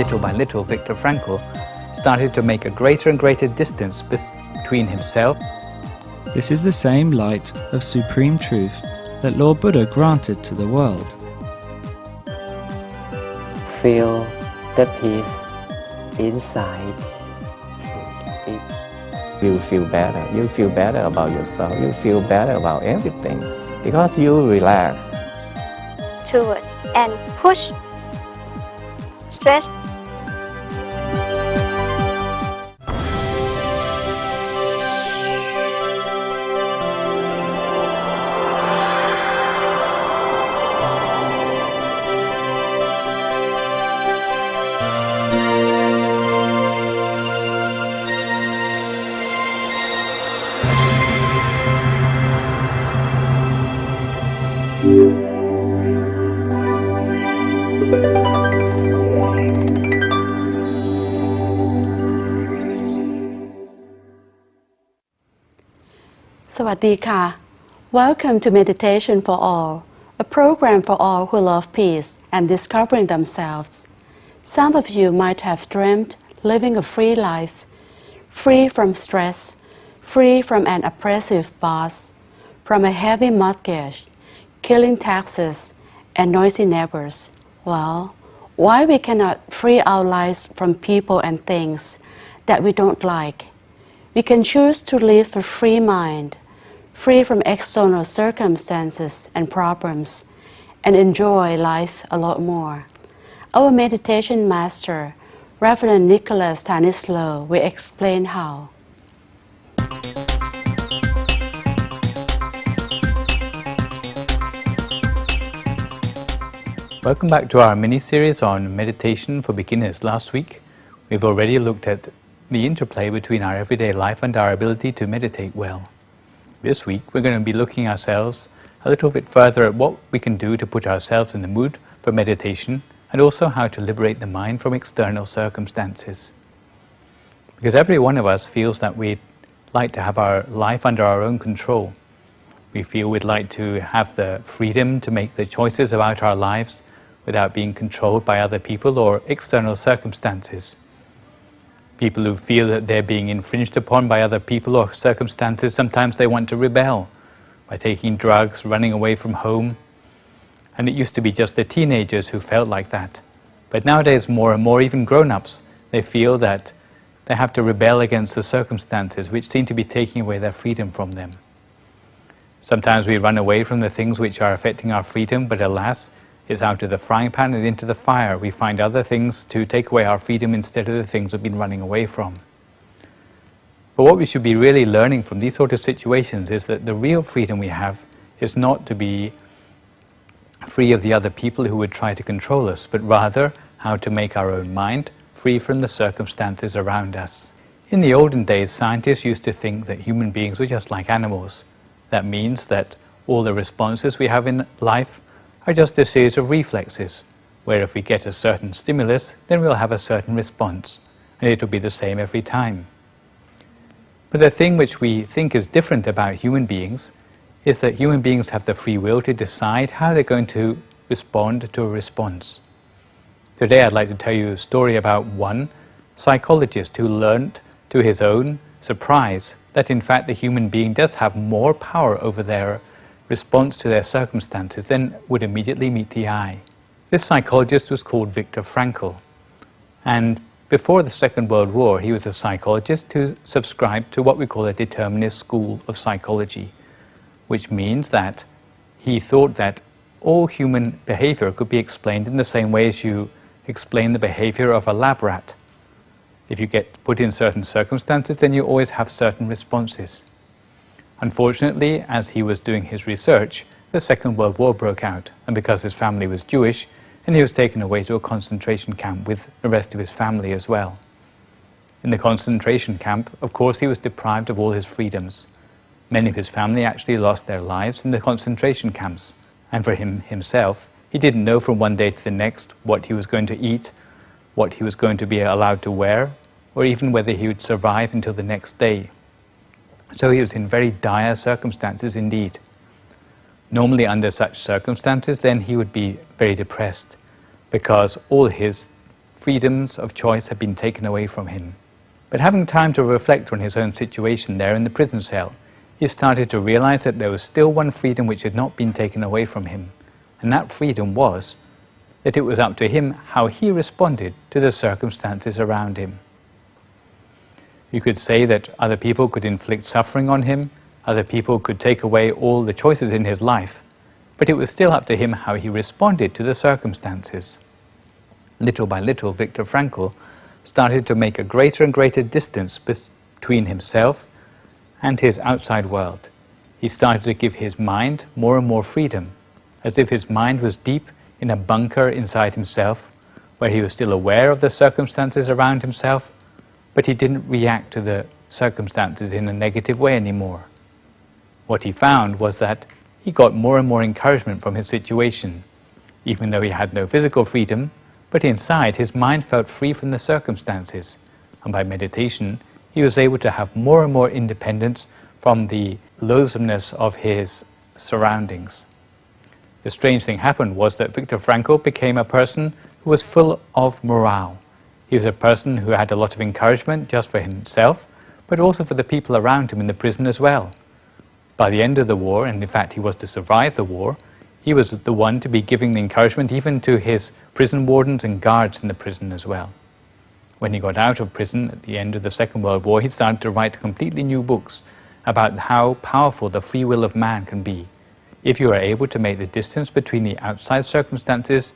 little by little, Viktor Frankl started to make a greater and greater distance between himself. This is the same light of supreme truth that Lord Buddha granted to the world. Feel the peace inside. You feel better. You feel better about yourself. You feel better about everything because you relax. Toward and push. Stretch. Sawadika. Welcome to Meditation for All, a program for all who love peace and discovering themselves. Some of you might have dreamed living a free life, free from stress, free from an oppressive boss, from a heavy mortgage, killing taxes, and noisy neighbors. Well, why we cannot free our lives from people and things that we don't like? We can choose to live a free mind, free from external circumstances and problems, and enjoy life a lot more. Our meditation master, Reverend Nicholas Stanislow, will explain how. Welcome back to our mini-series on meditation for beginners. Last week, we've already looked at the interplay between our everyday life and our ability to meditate well. This week, we're going to be looking ourselves a little bit further at what we can do to put ourselves in the mood for meditation, and also how to liberate the mind from external circumstances. Because every one of us feels that we'd like to have our life under our own control. We feel we'd like to have the freedom to make the choices about our lives without being controlled by other people or external circumstances. People who feel that they're being infringed upon by other people or circumstances, sometimes they want to rebel by taking drugs, running away from home. And it used to be just the teenagers who felt like that. But nowadays, more and more, even grown-ups, they feel that they have to rebel against the circumstances which seem to be taking away their freedom from them. Sometimes we run away from the things which are affecting our freedom, but alas, it's out of the frying pan and into the fire. We find other things to take away our freedom instead of the things we've been running away from. But what we should be really learning from these sort of situations is that the real freedom we have is not to be free of the other people who would try to control us, but rather how to make our own mind free from the circumstances around us. In the olden days, scientists used to think that human beings were just like animals. That means that all the responses we have in life are just a series of reflexes, where if we get a certain stimulus, then we'll have a certain response, and it'll be the same every time. But the thing which we think is different about human beings is that human beings have the free will to decide how they're going to respond to a response. Today I'd like to tell you a story about one psychologist who learned to his own surprise that in fact the human being does have more power over their response to their circumstances than would immediately meet the eye. This psychologist was called Viktor Frankl, and before the Second World War he was a psychologist who subscribed to what we call a determinist school of psychology, which means that he thought that all human behavior could be explained in the same way as you explain the behavior of a lab rat. If you get put in certain circumstances, then you always have certain responses. Unfortunately, as he was doing his research, the Second World War broke out, and because his family was Jewish, and he was taken away to a concentration camp with the rest of his family as well. In the concentration camp, of course, he was deprived of all his freedoms. Many of his family actually lost their lives in the concentration camps, and for himself, he didn't know from one day to the next what he was going to eat, what he was going to be allowed to wear, or even whether he would survive until the next day. So he was in very dire circumstances indeed. Normally under such circumstances, then he would be very depressed because all his freedoms of choice had been taken away from him. But having time to reflect on his own situation there in the prison cell, he started to realize that there was still one freedom which had not been taken away from him, and that freedom was that it was up to him how he responded to the circumstances around him. You could say that other people could inflict suffering on him, other people could take away all the choices in his life, but it was still up to him how he responded to the circumstances. Little by little, Viktor Frankl started to make a greater and greater distance between himself and his outside world. He started to give his mind more and more freedom, as if his mind was deep in a bunker inside himself, where he was still aware of the circumstances around himself, but he didn't react to the circumstances in a negative way anymore. What he found was that he got more and more encouragement from his situation, even though he had no physical freedom, but inside his mind felt free from the circumstances, and by meditation he was able to have more and more independence from the loathsomeness of his surroundings. The strange thing happened was that Viktor Frankl became a person who was full of morale. He was a person who had a lot of encouragement just for himself, but also for the people around him in the prison as well. By the end of the war, and in fact he was to survive the war, he was the one to be giving the encouragement even to his prison wardens and guards in the prison as well. When he got out of prison at the end of the Second World War, he started to write completely new books about how powerful the free will of man can be, if you are able to make the distance between the outside circumstances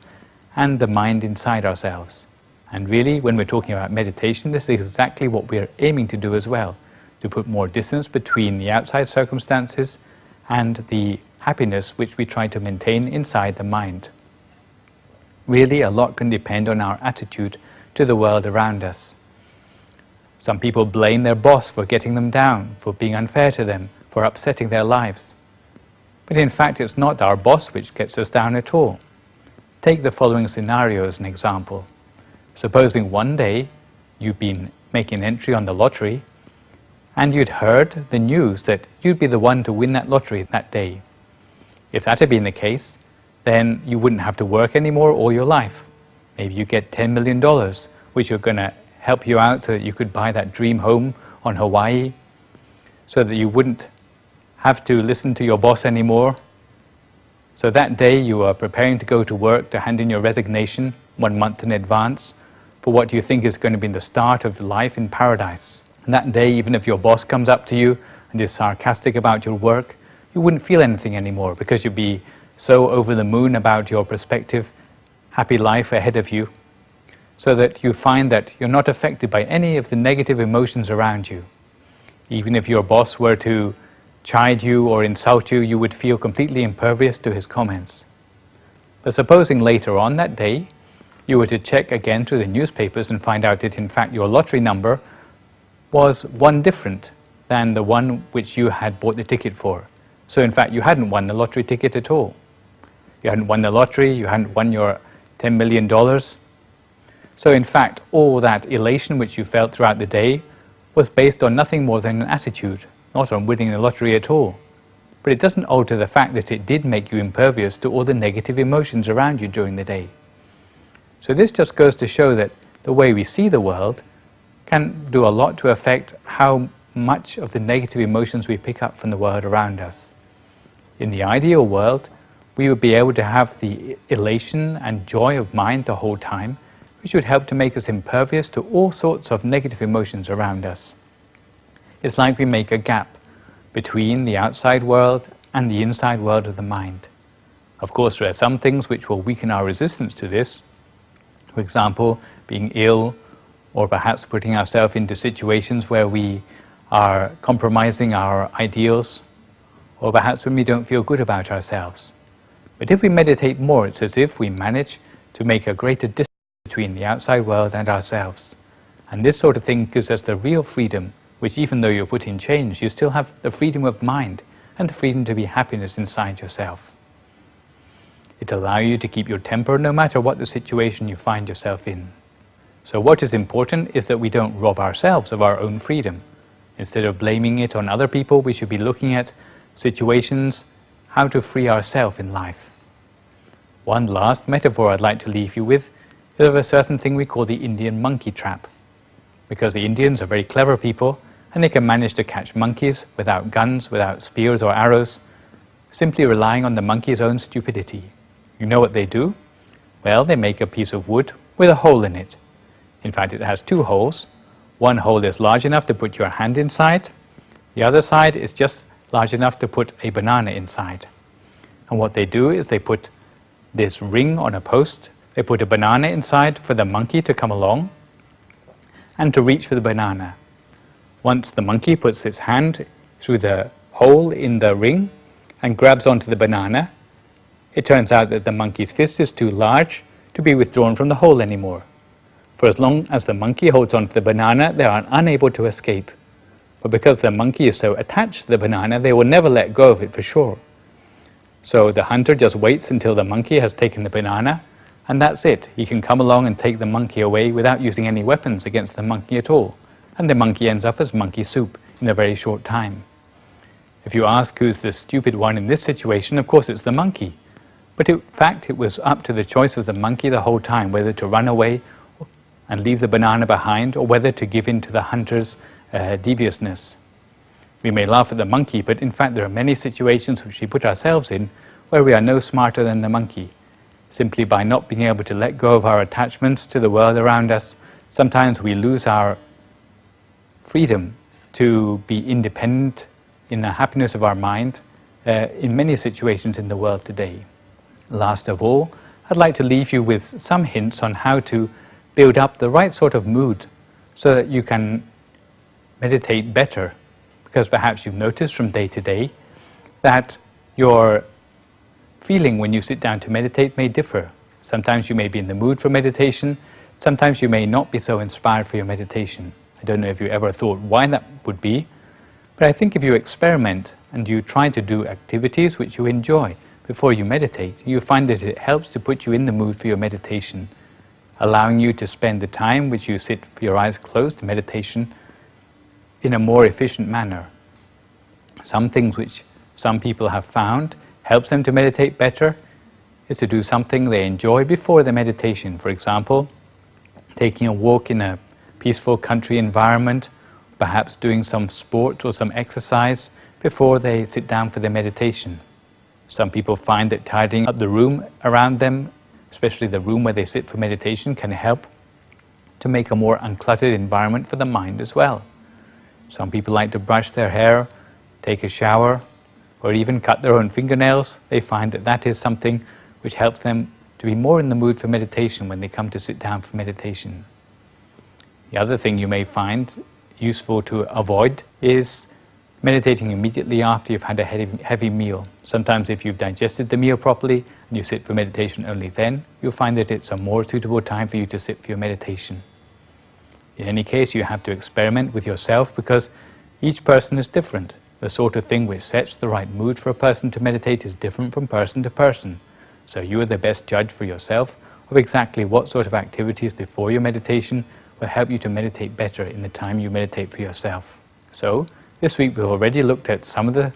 and the mind inside ourselves. And really, when we're talking about meditation, this is exactly what we're aiming to do as well, to put more distance between the outside circumstances and the happiness which we try to maintain inside the mind. Really, a lot can depend on our attitude to the world around us. Some people blame their boss for getting them down, for being unfair to them, for upsetting their lives. But in fact, it's not our boss which gets us down at all. Take the following scenario as an example. Supposing one day you've been making an entry on the lottery and you'd heard the news that you'd be the one to win that lottery that day. If that had been the case, then you wouldn't have to work anymore all your life. Maybe you get $10 million, which are going to help you out so that you could buy that dream home on Hawaii, so that you wouldn't have to listen to your boss anymore. So that day you are preparing to go to work to hand in your resignation 1 month in advance for what you think is going to be the start of life in paradise. And that day, even if your boss comes up to you and is sarcastic about your work, you wouldn't feel anything anymore because you'd be so over the moon about your prospective happy life ahead of you, so that you find that you're not affected by any of the negative emotions around you. Even if your boss were to chide you or insult you, you would feel completely impervious to his comments. But supposing later on that day, you were to check again through the newspapers and find out that in fact your lottery number was one different than the one which you had bought the ticket for. So in fact you hadn't won the lottery ticket at all. You hadn't won the lottery, you hadn't won your $10 million. So in fact all that elation which you felt throughout the day was based on nothing more than an attitude, not on winning the lottery at all. But it doesn't alter the fact that it did make you impervious to all the negative emotions around you during the day. So this just goes to show that the way we see the world can do a lot to affect how much of the negative emotions we pick up from the world around us. In the ideal world, we would be able to have the elation and joy of mind the whole time, which would help to make us impervious to all sorts of negative emotions around us. It's like we make a gap between the outside world and the inside world of the mind. Of course, there are some things which will weaken our resistance to this. For example, being ill, or perhaps putting ourselves into situations where we are compromising our ideals, or perhaps when we don't feel good about ourselves. But if we meditate more, it's as if we manage to make a greater distance between the outside world and ourselves. And this sort of thing gives us the real freedom, which even though you're put in chains, you still have the freedom of mind and the freedom to be happiness inside yourself. It allows you to keep your temper no matter what the situation you find yourself in. So what is important is that we don't rob ourselves of our own freedom. Instead of blaming it on other people, we should be looking at situations, how to free ourselves in life. One last metaphor I'd like to leave you with of a certain thing we call the Indian monkey trap, because the Indians are very clever people and they can manage to catch monkeys without guns, without spears or arrows, simply relying on the monkey's own stupidity. You know what they do? Well, they make a piece of wood with a hole in it. In fact, it has two holes. One hole is large enough to put your hand inside. The other side is just large enough to put a banana inside. And what they do is they put this ring on a post. They put a banana inside for the monkey to come along and to reach for the banana. Once the monkey puts its hand through the hole in the ring and grabs onto the banana, it turns out that the monkey's fist is too large to be withdrawn from the hole anymore. For as long as the monkey holds onto the banana, they are unable to escape. But because the monkey is so attached to the banana, they will never let go of it for sure. So the hunter just waits until the monkey has taken the banana, and that's it. He can come along and take the monkey away without using any weapons against the monkey at all. And the monkey ends up as monkey soup in a very short time. If you ask who's the stupid one in this situation, of course it's the monkey. But in fact, it was up to the choice of the monkey the whole time, whether to run away and leave the banana behind, or whether to give in to the hunter's deviousness. We may laugh at the monkey, but in fact there are many situations which we put ourselves in where we are no smarter than the monkey. Simply by not being able to let go of our attachments to the world around us, sometimes we lose our freedom to be independent in the happiness of our mind in many situations in the world today. Last of all, I'd like to leave you with some hints on how to build up the right sort of mood so that you can meditate better, because perhaps you've noticed from day to day that your feeling when you sit down to meditate may differ. Sometimes you may be in the mood for meditation, sometimes you may not be so inspired for your meditation. I don't know if you ever thought why that would be, but I think if you experiment and you try to do activities which you enjoy before you meditate, you find that it helps to put you in the mood for your meditation, allowing you to spend the time which you sit with your eyes closed, meditation, in a more efficient manner. Some things which some people have found helps them to meditate better is to do something they enjoy before the meditation. For example, taking a walk in a peaceful country environment, perhaps doing some sport or some exercise before they sit down for their meditation. Some people find that tidying up the room around them, especially the room where they sit for meditation, can help to make a more uncluttered environment for the mind as well. Some people like to brush their hair, take a shower, or even cut their own fingernails. They find that that is something which helps them to be more in the mood for meditation when they come to sit down for meditation. The other thing you may find useful to avoid is meditating immediately after you've had a heavy meal. Sometimes if you've digested the meal properly and you sit for meditation only then, you'll find that it's a more suitable time for you to sit for your meditation. In any case, you have to experiment with yourself because each person is different. The sort of thing which sets the right mood for a person to meditate is different from person to person. So you are the best judge for yourself of exactly what sort of activities before your meditation will help you to meditate better in the time you meditate for yourself. So, this week we've already looked at some of the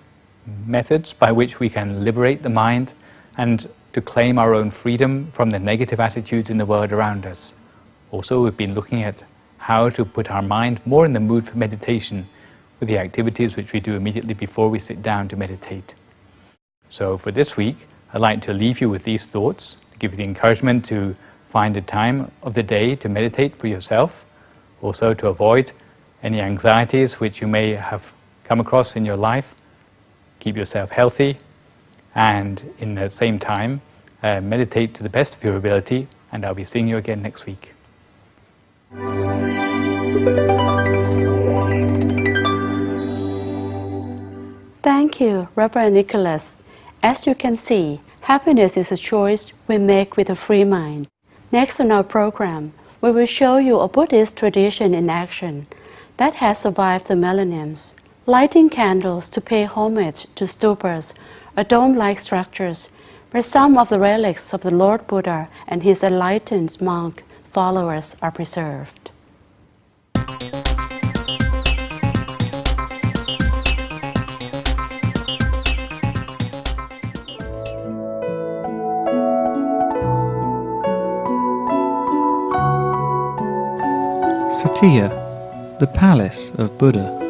methods by which we can liberate the mind and to claim our own freedom from the negative attitudes in the world around us. Also, we've been looking at how to put our mind more in the mood for meditation with the activities which we do immediately before we sit down to meditate. So for this week, I'd like to leave you with these thoughts, to give you the encouragement to find a time of the day to meditate for yourself, also to avoid any anxieties which you may have come across in your life, keep yourself healthy, and in the same time, meditate to the best of your ability, and I'll be seeing you again next week. Thank you, Reverend Nicholas. As you can see, happiness is a choice we make with a free mind. Next on our program, we will show you a Buddhist tradition in action that has survived the millenniums. Lighting candles to pay homage to stupas, or dome-like structures, where some of the relics of the Lord Buddha and his enlightened monk followers are preserved. Satya, the palace of Buddha.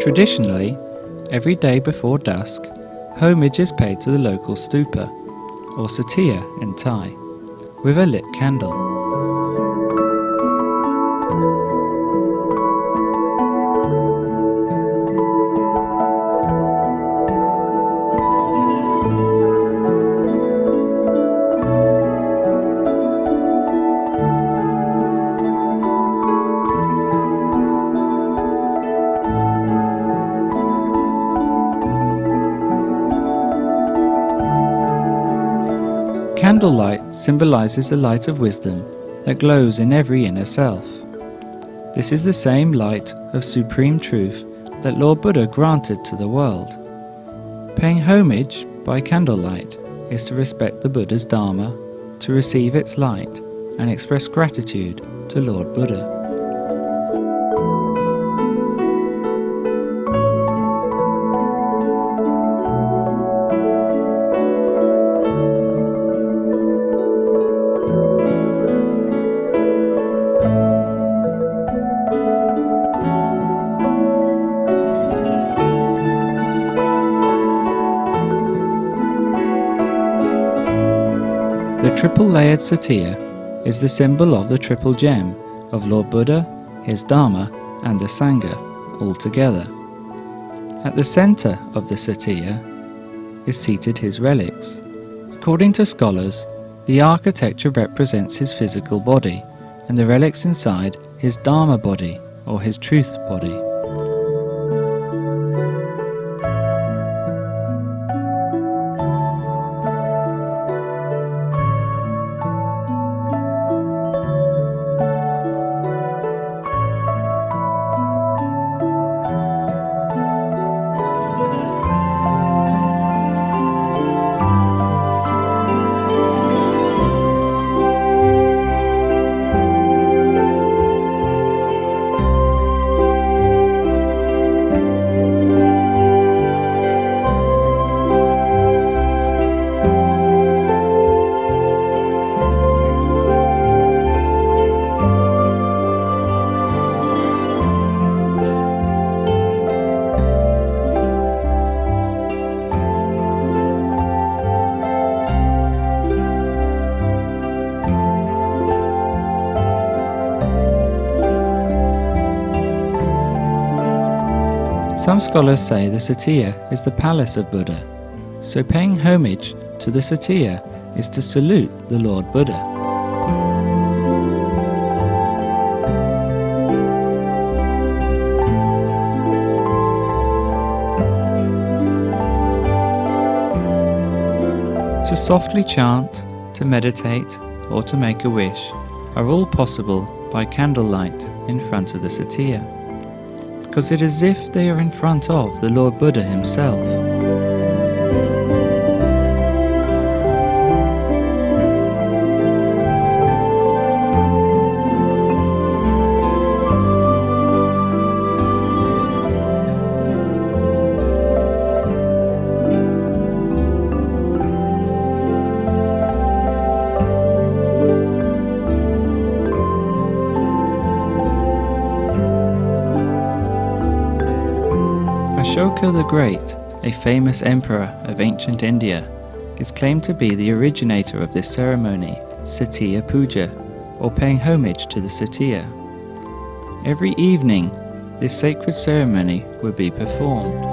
Traditionally, every day before dusk, homage is paid to the local stupa, or satya in Thai, with a lit candle. Candlelight symbolizes the light of wisdom that glows in every inner self. This is the same light of supreme truth that Lord Buddha granted to the world. Paying homage by candlelight is to respect the Buddha's Dharma, to receive its light, and express gratitude to Lord Buddha. The triple-layered satya is the symbol of the triple gem of Lord Buddha, his Dharma, and the Sangha, all together. At the center of the satya is seated his relics. According to scholars, the architecture represents his physical body, and the relics inside his Dharma body, or his truth body. Some scholars say the satya is the palace of Buddha, so paying homage to the satya is to salute the Lord Buddha. To softly chant, to meditate, or to make a wish are all possible by candlelight in front of the satya, because it is as if they are in front of the Lord Buddha himself. Ashoka the Great, a famous emperor of ancient India, is claimed to be the originator of this ceremony, Satya Puja, or paying homage to the satya. Every evening, this sacred ceremony would be performed.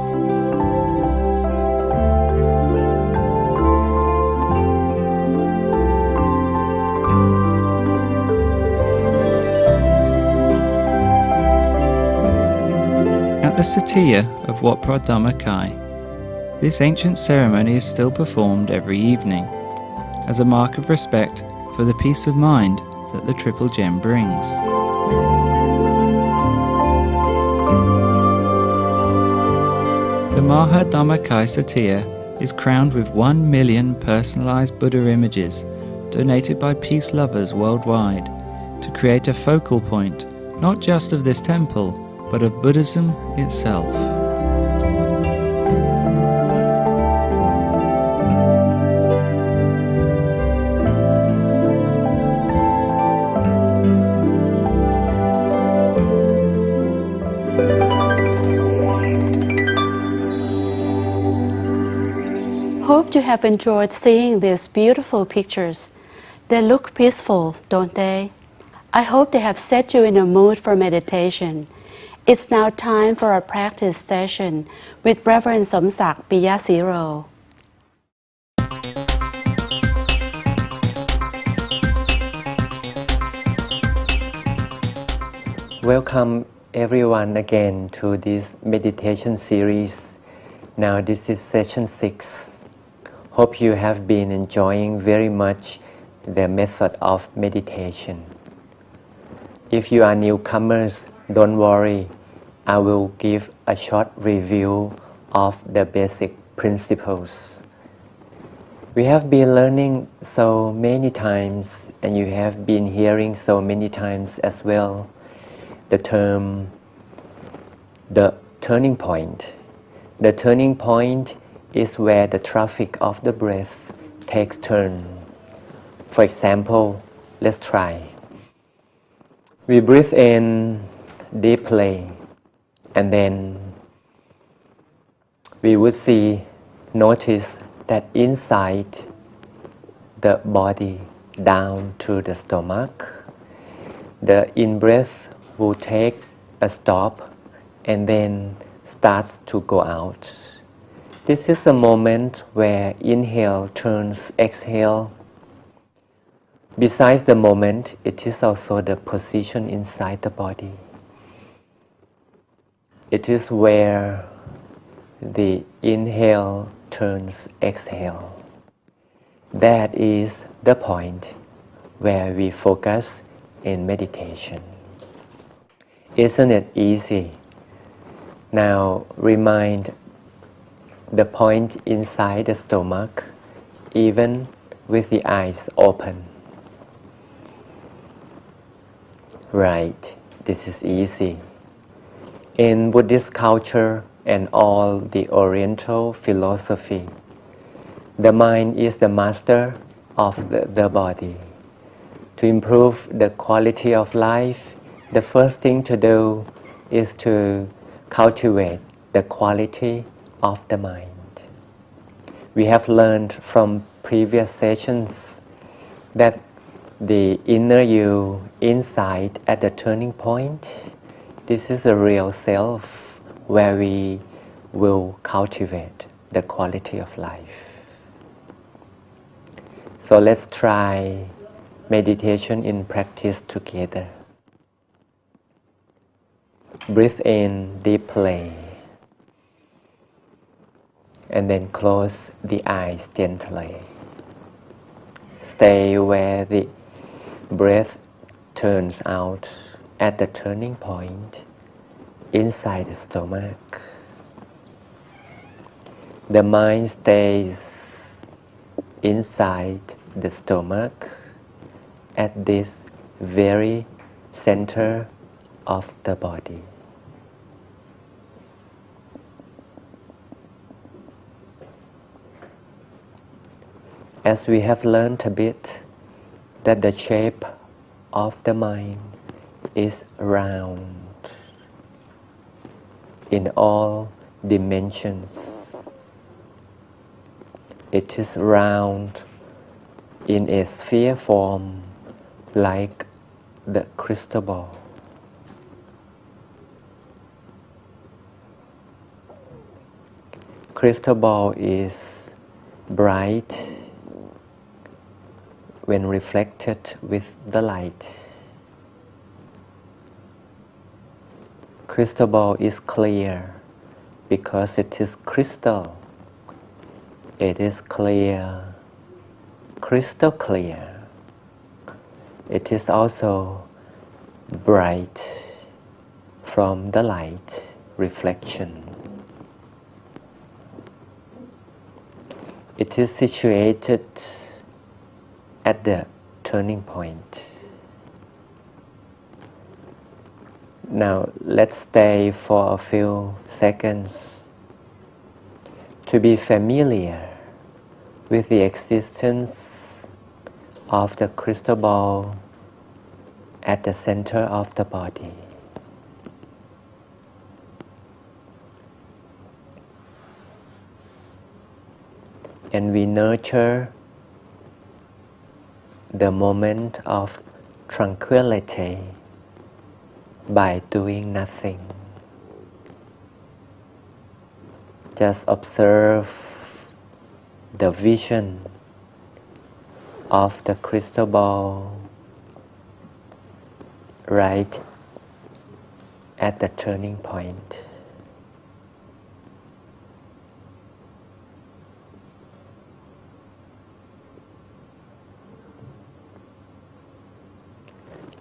At the satya of Wat Phra Dhammakai, this ancient ceremony is still performed every evening, as a mark of respect for the peace of mind that the Triple Gem brings. The Maha Dhammakai Satya is crowned with 1 million personalized Buddha images donated by peace lovers worldwide to create a focal point not just of this temple but of Buddhism itself. Hope you have enjoyed seeing these beautiful pictures. They look peaceful, don't they? I hope they have set you in a mood for meditation. It's now time for a practice session with Reverend Somsak Piyasiro. Welcome everyone again to this meditation series. Now this is session 6. Hope you have been enjoying very much the method of meditation. If you are newcomers, don't worry. I will give a short review of the basic principles. We have been learning so many times, and you have been hearing so many times as well, the term, the turning point. The turning point is where the traffic of the breath takes turn. For example, let's try. We breathe in deeply, and then we would notice that inside the body, down to the stomach, the in-breath will take a stop and then starts to go out. This is a moment where inhale turns exhale. Besides the moment, it is also the position inside the body. It is where the inhale turns exhale. That is the point where we focus in meditation. Isn't it easy? Now remind the point inside the stomach, even with the eyes open. Right, this is easy. In Buddhist culture and all the Oriental philosophy, the mind is the master of the body. To improve the quality of life, the first thing to do is to cultivate the quality of the mind. We have learned from previous sessions that the inner you inside at the turning point, this is a real self where we will cultivate the quality of life. So let's try meditation in practice together. Breathe in deeply, and then close the eyes gently. Stay where the breath turns out at the turning point inside the stomach. The mind stays inside the stomach at this very center of the body. As we have learned a bit that the shape of the mind is round in all dimensions. It is round in a sphere form like the crystal ball. Crystal ball is bright when reflected with the light. Crystal ball is clear because it is crystal. It is clear, crystal clear. it is also bright from the light reflection. It is situated at the turning point. Now let's stay for a few seconds to be familiar with the existence of the crystal ball at the center of the body. And we nurture the moment of tranquility by doing nothing. Just observe the vision of the crystal ball right at the turning point.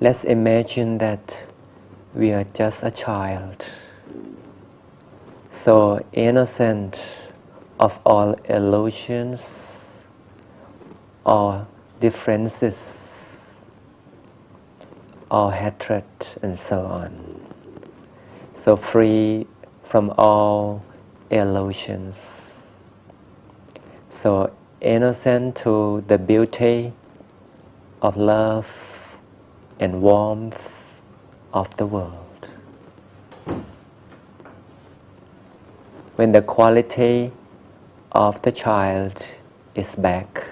Let's imagine that we are just a child, so innocent of all illusions or differences or hatred and so on. So free from all illusions. So innocent to the beauty of love and warmth of the world. When the quality of the child is back,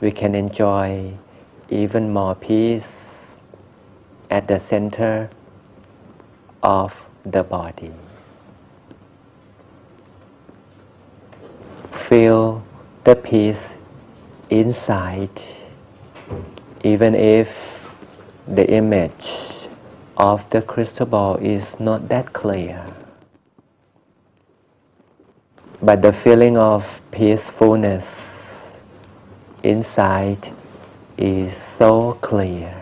we can enjoy even more peace at the center of the body. Feel the peace inside, even if the image of the crystal ball is not that clear. But the feeling of peacefulness inside is so clear.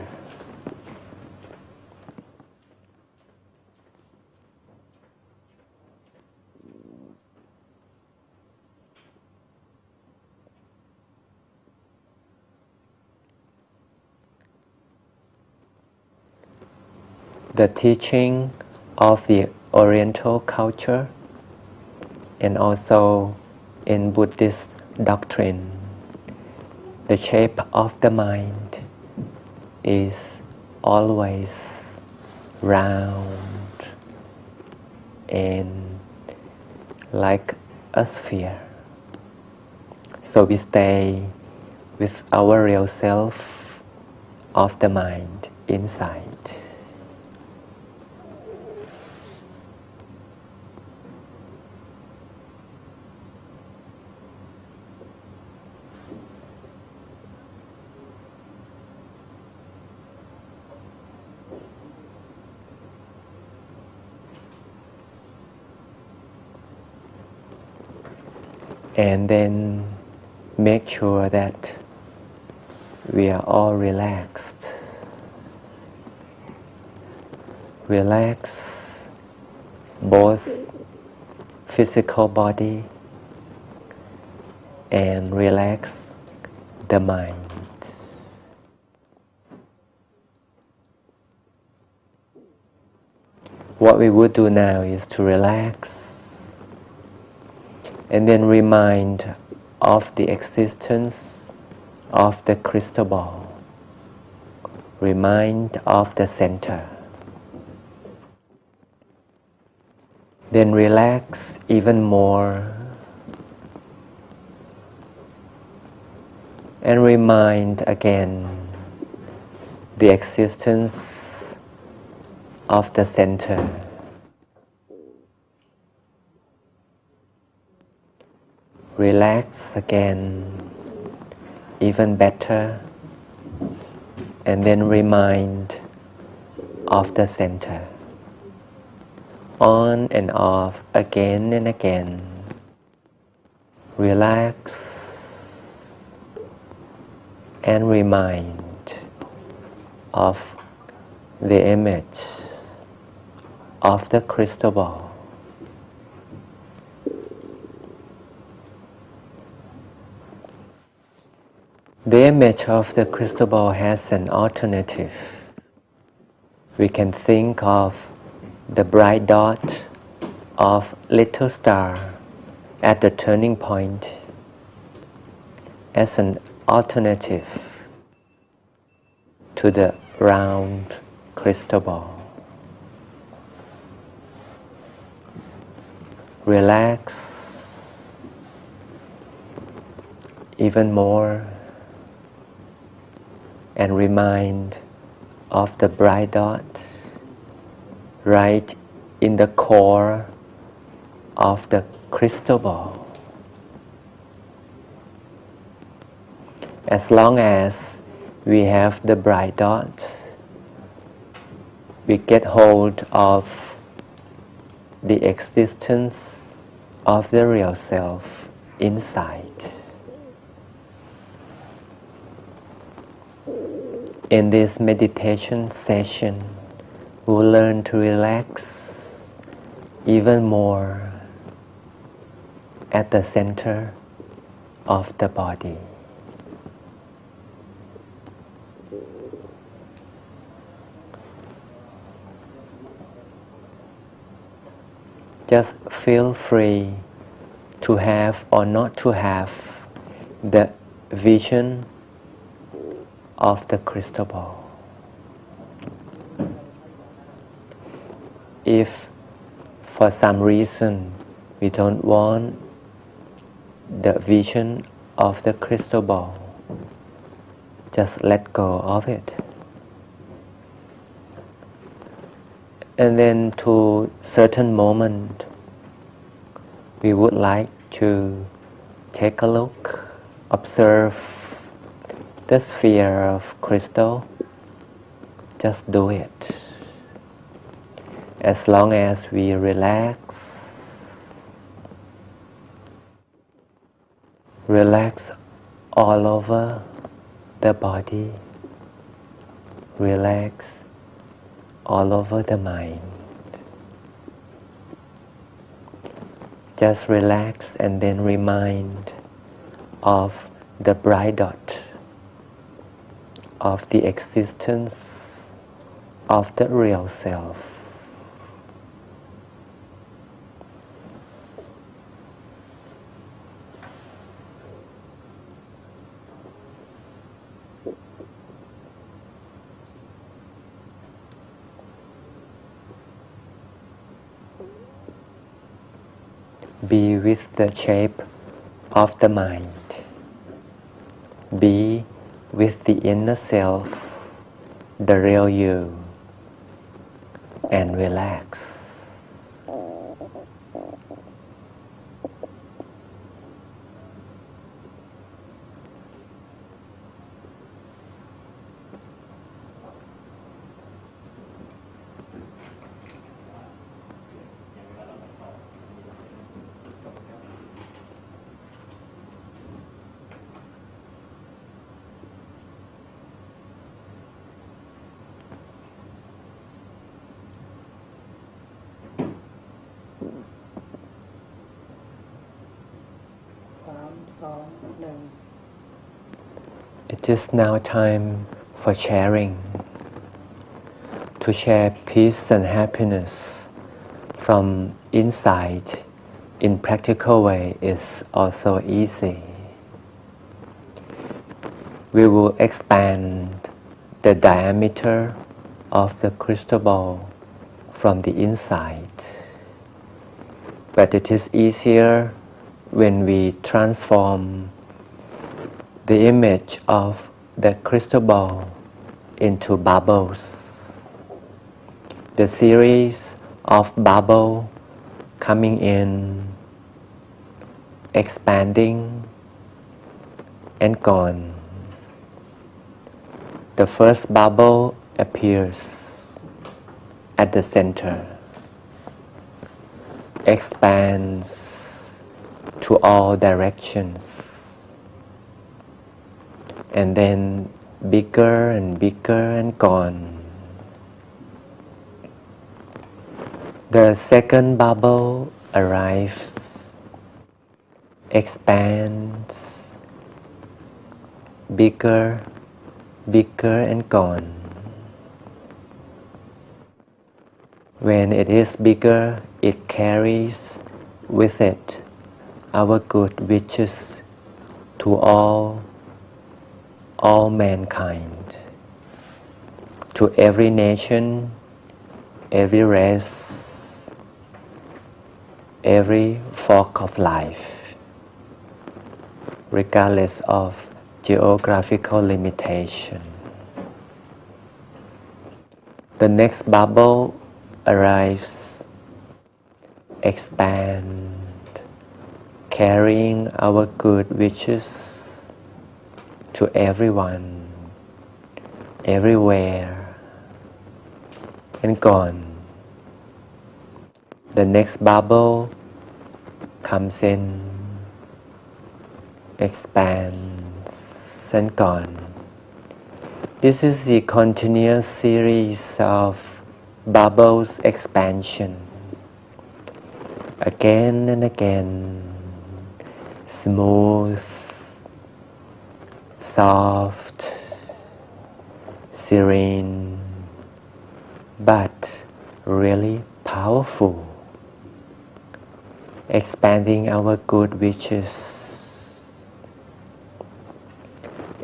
The teaching of the Oriental culture and also in Buddhist doctrine, the shape of the mind is always round and like a sphere. So we stay with our real self of the mind inside. And then make sure that we are all relaxed. Relax both physical body and relax the mind. What we would do now is to relax and then remind of the existence of the crystal ball. Remind of the center. Then relax even more and remind again the existence of the center. Relax again, even better, and then remind of the center. On and off, again and again. Relax and remind of the image of the crystal ball. The image of the crystal ball has an alternative. We can think of the bright dot of little star at the turning point as an alternative to the round crystal ball. Relax even more and remind of the bright dot right in the core of the crystal ball. As long as we have the bright dot, we get hold of the existence of the real self inside. In this meditation session, we'll learn to relax even more at the center of the body. Just feel free to have or not to have the vision of the crystal ball. If for some reason we don't want the vision of the crystal ball, just let go of it. And then to certain moment, we would like to take a look, observe the sphere of crystal. Just do it. As long as we relax all over the body, relax all over the mind. Just relax and then remind of the bright dot of the existence of the real self. Be with the shape of the mind. Be with the inner self, the real you, and relax. It is now time for sharing. To share peace and happiness from inside in practical way is also easy. We will expand the diameter of the crystal ball from the inside. But it is easier when we transform the image of the crystal ball into bubbles. The series of bubbles coming in, expanding, and gone. The first bubble appears at the center, expands to all directions, and then bigger and bigger and gone. The second bubble arrives, expands, bigger, bigger and gone. When it is bigger, it carries with it our good wishes to all mankind, to every nation, every race, every walk of life, regardless of geographical limitation. The next bubble arrives, expand, carrying our good wishes to everyone, everywhere, and gone. The next bubble comes in, expands, and gone. This is the continuous series of bubbles expansion. Again and again, smooth, soft, serene, but really powerful, expanding our good wishes,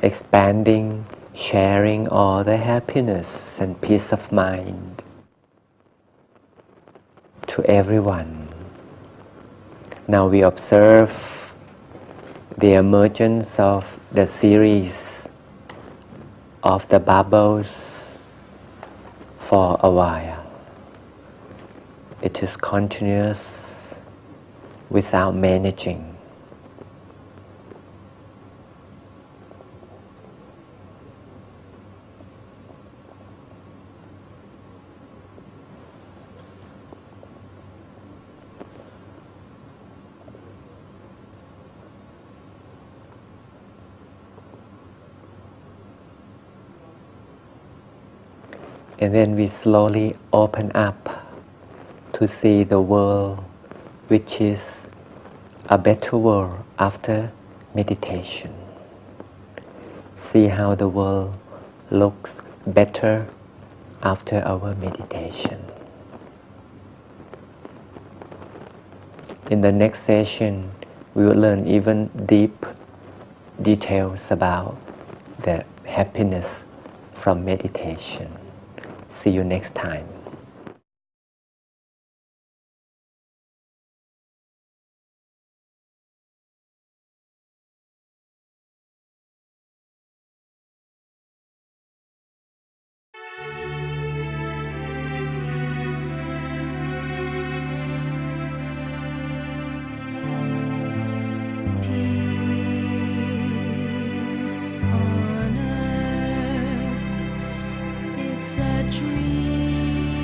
expanding, sharing all the happiness and peace of mind to everyone. Now we observe the emergence of the series of the bubbles for a while. It is continuous without managing. And then we slowly open up to see the world, which is a better world after meditation. See how the world looks better after our meditation. In the next session, we will learn even deep details about the happiness from meditation. See you next time. Peace on earth, it's a dream.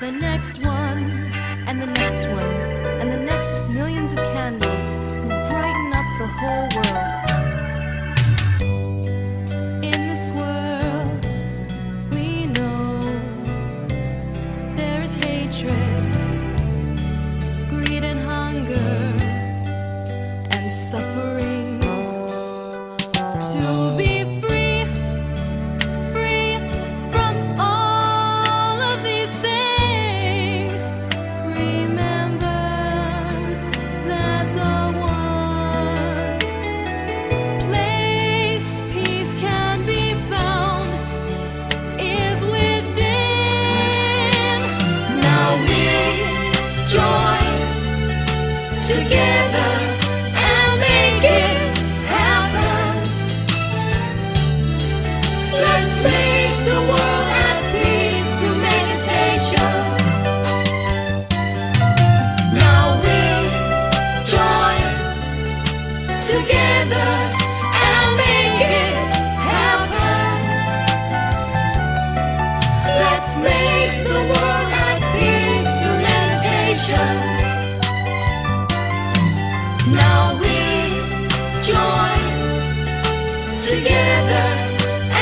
the next one, and the next one, and the next millions of candles will brighten up the whole world. In this world, we know there is hatred, greed and hunger, and suffering. To be free, free from all of these things, remember that the one place peace can be found is within. Now we join together and make it happen. Let's make the world at peace through meditation. Now we join together and make it happen. Let's make the world at peace through meditation. Now we join together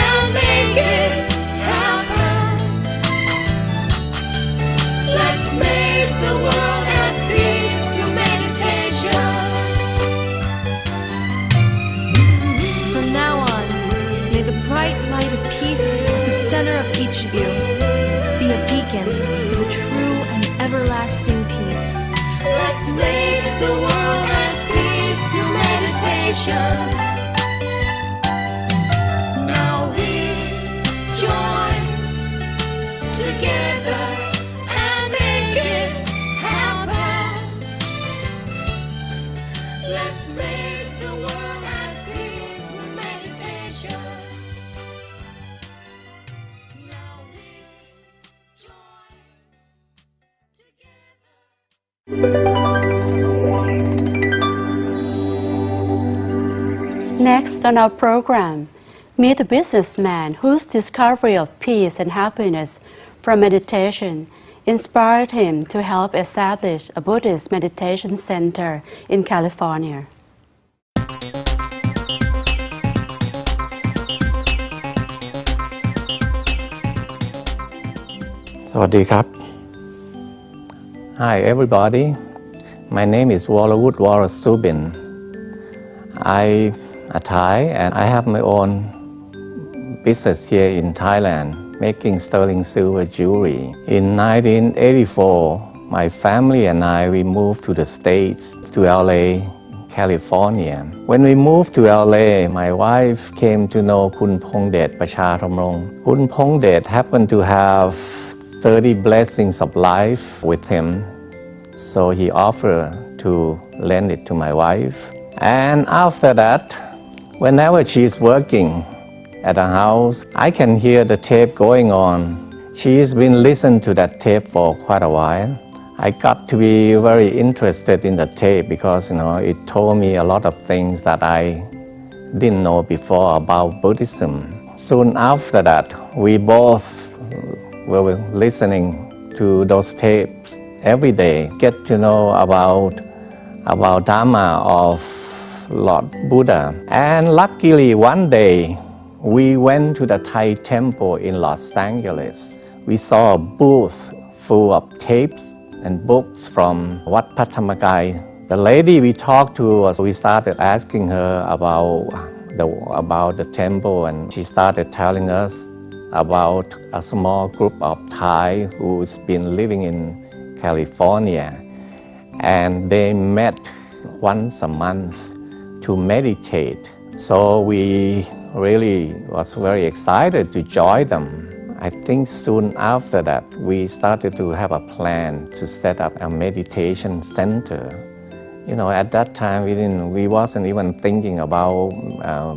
and make it happen. Let's make the world at peace through meditation. From now on, may the bright light of peace at the center of each of you be a beacon for the true and everlasting peace. Let's make the world at peace through meditation. Now we join together and make it happen. Let's make the world at peace through meditation. Now we join together. Next on our program, meet a businessman whose discovery of peace and happiness from meditation inspired him to help establish a Buddhist meditation center in California. สวัสดีครับ Hi everybody. My name is Wallawood Warasubin. I'm a Thai and I have my own business here in Thailand, making sterling silver jewelry. In 1984, my family and we moved to the States, to LA, California. When we moved to LA, my wife came to know Kun Pongdet Pachathamrong. Kun Pongdet happened to have 30 blessings of life with him, so he offered to lend it to my wife. And after that, whenever she's working at a house, I can hear the tape going on. She's been listening to that tape for quite a while. I got to be very interested in the tape because, it told me a lot of things that I didn't know before about Buddhism. Soon after that, we both were listening to those tapes every day, get to know about Dharma of Lord Buddha. And luckily one day, we went to the Thai temple in Los Angeles. We saw a booth full of tapes and books from Wat Phra Thamakai. The lady we talked to, we started asking her about the temple, and she started telling us about a small group of Thai who's been living in California, and they met once a month to meditate. So we really was very excited to join them. I think soon after that, we started to have a plan to set up a meditation center. At that time, we wasn't even thinking about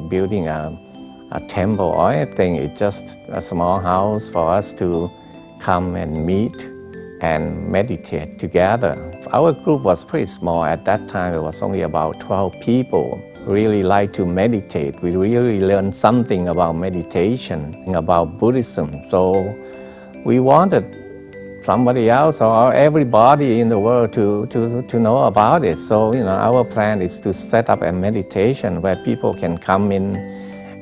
building a temple or anything. It's just a small house for us to come and meet and meditate together. Our group was pretty small. At that time, it was only about 12 people. Really like to meditate. We really learned something about meditation, about Buddhism. So we wanted somebody else or everybody in the world to know about it. So, our plan is to set up a meditation where people can come in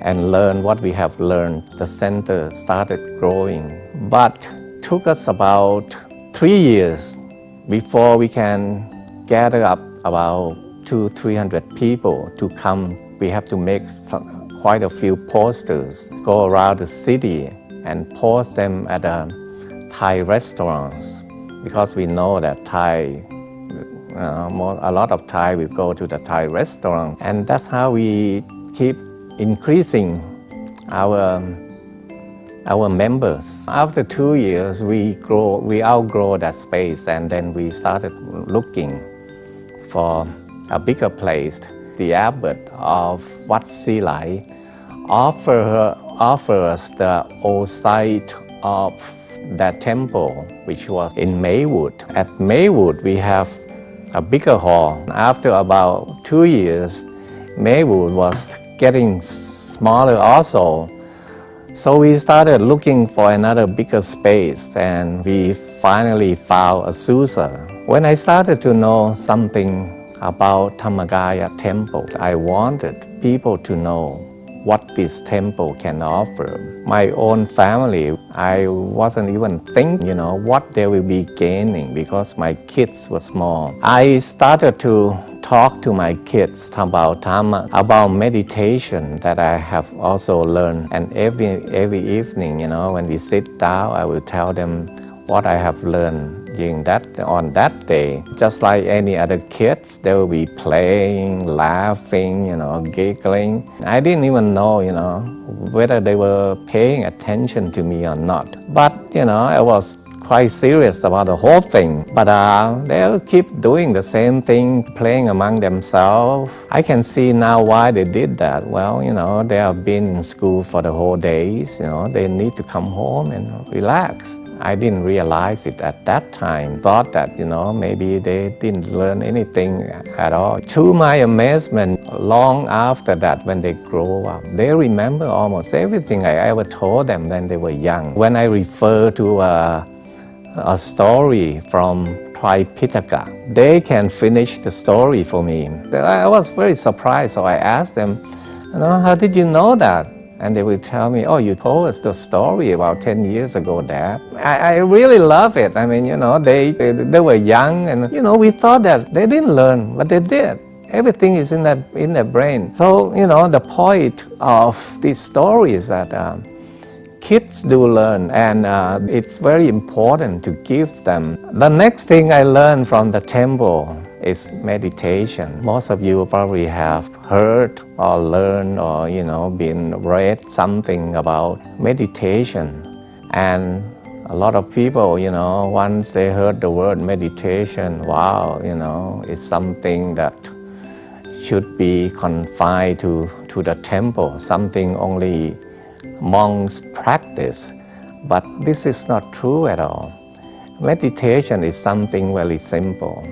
and learn what we have learned. The center started growing, but took us about 3 years before we can gather up about 200-300 people to come. We have to make quite a few posters, go around the city and post them at Thai restaurants, because we know that a lot of Thai will go to the Thai restaurant, and that's how we keep increasing our members. After 2 years, we outgrow that space, and then we started looking for a bigger place. The abbot of Wat Silai offered us the old site of that temple, which was in Maywood. At Maywood, we have a bigger hall. After about 2 years, Maywood was getting smaller also. So we started looking for another bigger space, and we finally found Azusa. When I started to know something about Dhammagaya temple, I wanted people to know what this temple can offer. My own family, I wasn't even thinking, what they will be gaining, because my kids were small. I started to talk to my kids about Dhamma, about meditation that I have also learned. And every evening, when we sit down, I will tell them what I have learned on that day. Just like any other kids, they will be playing, laughing, giggling. I didn't even know, whether they were paying attention to me or not. But, I was quite serious about the whole thing. But they'll keep doing the same thing, playing among themselves. I can see now why they did that. Well, they have been in school for the whole days. They need to come home and relax. I didn't realize it at that time. Thought that, maybe they didn't learn anything at all. To my amazement, long after that, when they grow up, they remember almost everything I ever told them when they were young. When I refer to a story from Tripitaka, they can finish the story for me. I was very surprised, so I asked them, how did you know that? And they will tell me, oh, you told us the story about 10 years ago, Dad. I really love it. I mean, they were young, and, we thought that they didn't learn, but they did. Everything is in their brain. So, the point of this story is that kids do learn, and it's very important to give them. The next thing I learned from the temple is meditation. Most of you probably have heard or learned or read something about meditation. And a lot of people, once they heard the word meditation, wow, it's something that should be confined to the temple, something only monks practice. But this is not true at all. Meditation is something very simple.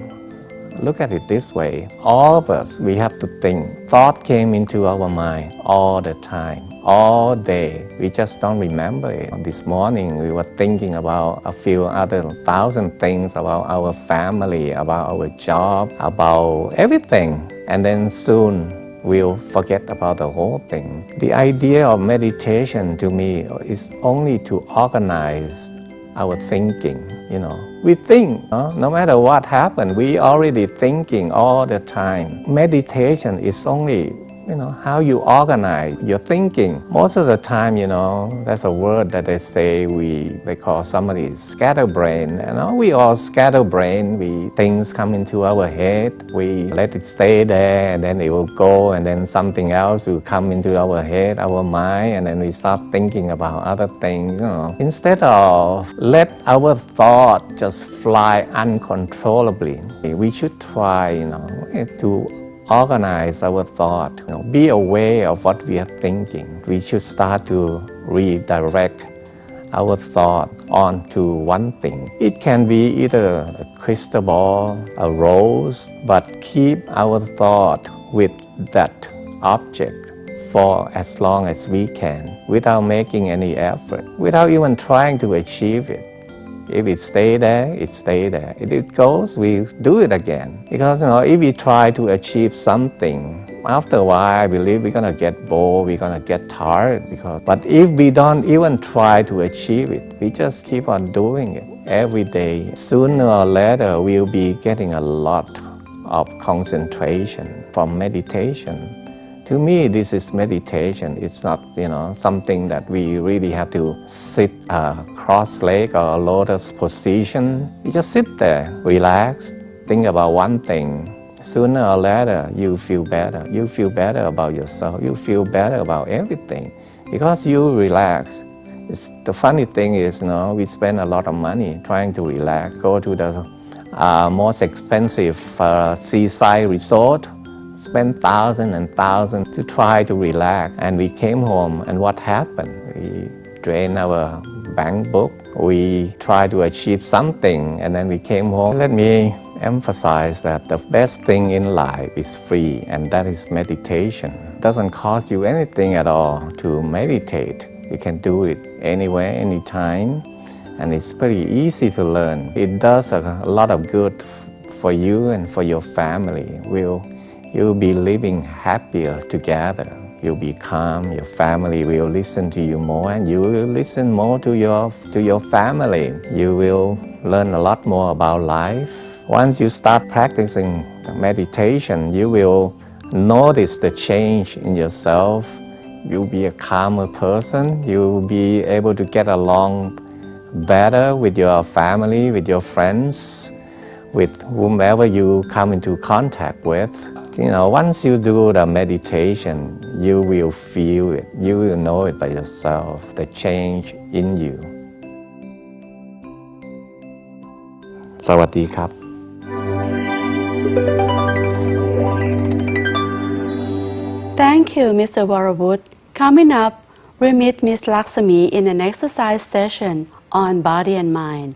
Look at it this way. All of us, we have to think. Thought came into our mind all the time, all day. We just don't remember it. This morning, we were thinking about a few other 1,000 things about our family, about our job, about everything. And then soon, we'll forget about the whole thing. The idea of meditation to me is only to organize our thinking. We think, no matter what happened, we already thinking all the time. Meditation is only, how you organize your thinking. Most of the time, there's a word that they say they call somebody scatterbrain. We all scatterbrain. Things come into our head. We let it stay there, and then it will go, and then something else will come into our head, our mind, and then we start thinking about other things. Instead of let our thought just fly uncontrollably, we should try, to organize our thought, be aware of what we are thinking. We should start to redirect our thought onto one thing. It can be either a crystal ball, a rose, but keep our thought with that object for as long as we can, without making any effort, without even trying to achieve it. If it stay there, it stay there. If it goes, we do it again. Because if we try to achieve something, after a while, I believe we're gonna get bored, we're gonna get tired. But if we don't even try to achieve it, we just keep on doing it every day. Sooner or later, we'll be getting a lot of concentration from meditation. To me, this is meditation. It's not, something that we really have to sit cross-legged or lotus position. You just sit there, relax, think about one thing. Sooner or later, you feel better. You feel better about yourself. You feel better about everything because you relax. The funny thing is, we spend a lot of money trying to relax. Go to the most expensive seaside resort. Spend thousands and thousands to try to relax. And we came home, and what happened? We drained our bank book. We tried to achieve something, and then we came home. Let me emphasize that the best thing in life is free, and that is meditation. It doesn't cost you anything at all to meditate. You can do it anywhere, anytime, and it's pretty easy to learn. It does a lot of good for you and for your family. You'll be living happier together. You'll be calm. Your family will listen to you more, and you will listen more to your family. You will learn a lot more about life. Once you start practicing meditation, you will notice the change in yourself. You'll be a calmer person. You'll be able to get along better with your family, with your friends, with whomever you come into contact with. Once you do the meditation, you will feel it. You will know it by yourself, the change in you. สวัสดีครับ Thank you, Mr. Warawood. Coming up, we meet Ms. Lakshmi in an exercise session on body and mind.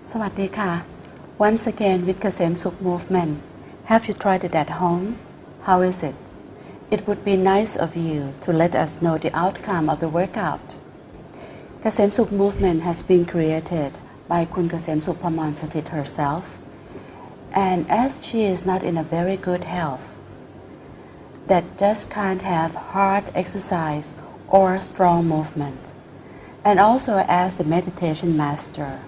Sawadika. Once again with Kasem Sukh movement. Have you tried it at home? How is it? It would be nice of you to let us know the outcome of the workout. Kasem Sukh movement has been created by Kun Kasem Sukh Pamansatit herself, and as she is not in a very good health, that just can't have hard exercise or strong movement, and also as the meditation master,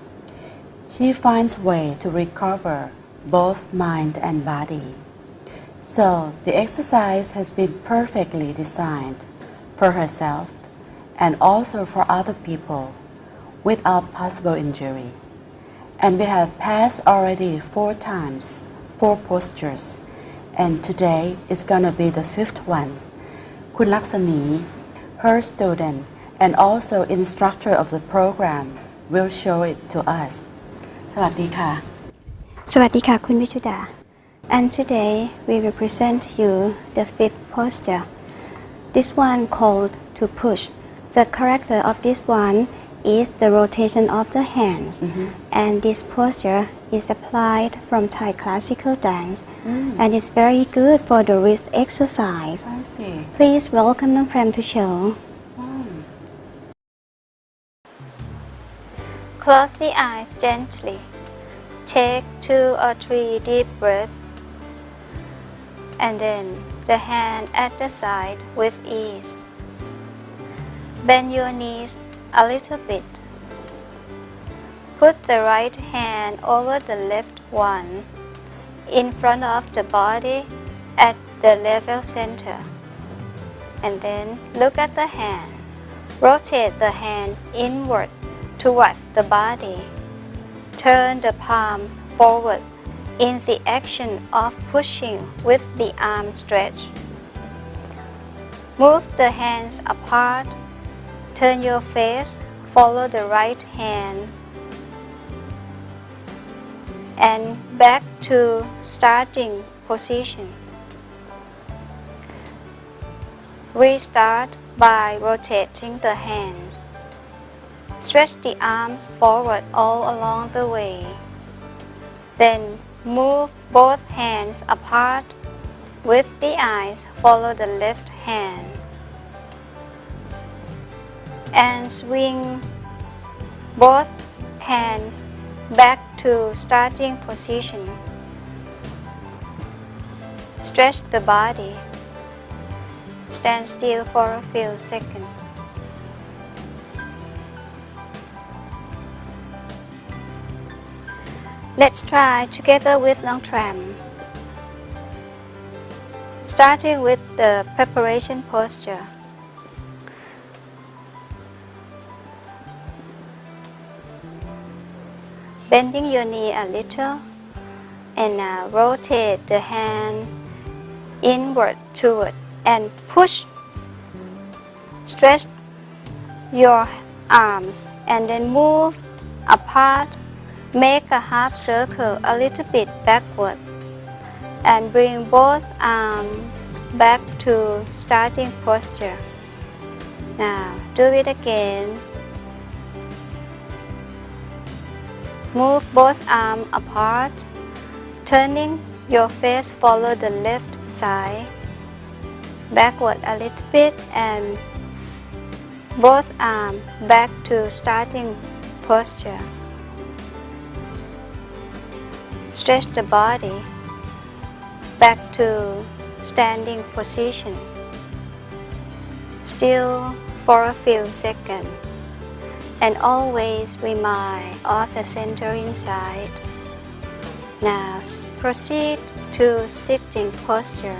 she finds way to recover both mind and body. So the exercise has been perfectly designed for herself and also for other people without possible injury. And we have passed already 4 times, 4 postures, and today is gonna be the 5th one. Kun Lakshmi, her student and also instructor of the program, will show it to us. สวัสดีค่ะ สวัสดีค่ะคุณวิชุดา And today we will present you the 5th posture. This one called to push. The character of this one is the rotation of the hands. And this posture is applied from Thai classical dance. And it's very good for the wrist exercise. I see. Please welcome Nong Prem to show. Close the eyes gently. Take 2 or 3 deep breaths. And then the hand at the side with ease. Bend your knees a little bit. Put the right hand over the left one in front of the body at the level center. And then look at the hand. Rotate the hands inward towards the body. Turn the palms forward in the action of pushing with the arm stretch. Move the hands apart. Turn your face, follow the right hand, and back to starting position. Restart by rotating the hands. Stretch the arms forward all along the way. Then move both hands apart With the eyes, follow the left hand and swing both hands back to starting position. Stretch the body. Stand still for a few seconds. Let's try together with Nong Tram. Starting with the preparation posture. Bending your knee a little and rotate the hand inward toward and push. Stretch your arms and then move apart. Make a half circle a little bit backward and bring both arms back to starting posture. Now do it again. Move both arms apart, turning your face follow the left side, backward a little bit and both arms back to starting posture. Stretch the body back to standing position. Still for a few seconds and always remind of the center inside. Now proceed to sitting posture.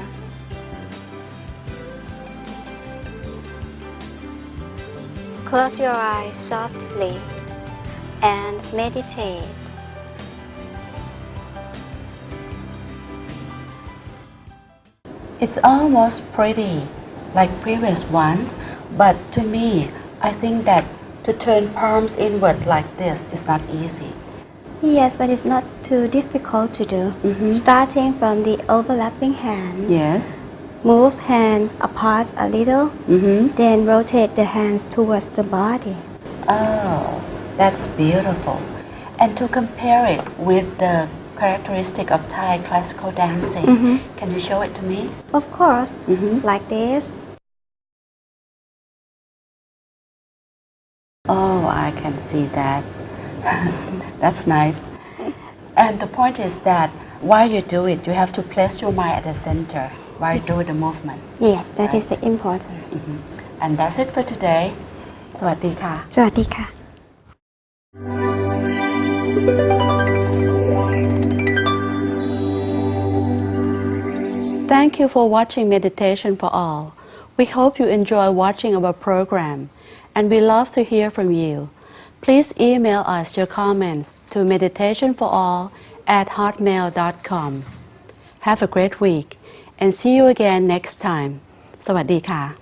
Close your eyes softly and meditate. It's almost pretty like previous ones, but to me, I think that to turn palms inward like this is not easy. Yes, but it's not too difficult to do. Starting from the overlapping hands. Yes. Move hands apart a little, then rotate the hands towards the body. Oh, that's beautiful. And to compare it with the characteristic of Thai classical dancing, can you show it to me? Of course, like this. Oh, I can see that. That's nice. And the point is that while you do it, you have to place your mind at the center while you do the movement. Yes, that is the important. And that's it for today. สวัสดีค่ะ สวัสดีค่ะ Thank you for watching Meditation for All. We hope you enjoy watching our program, and we love to hear from you. Please email us your comments to meditationforall@hotmail.com. Have a great week and see you again next time. สวัสดีค่ะ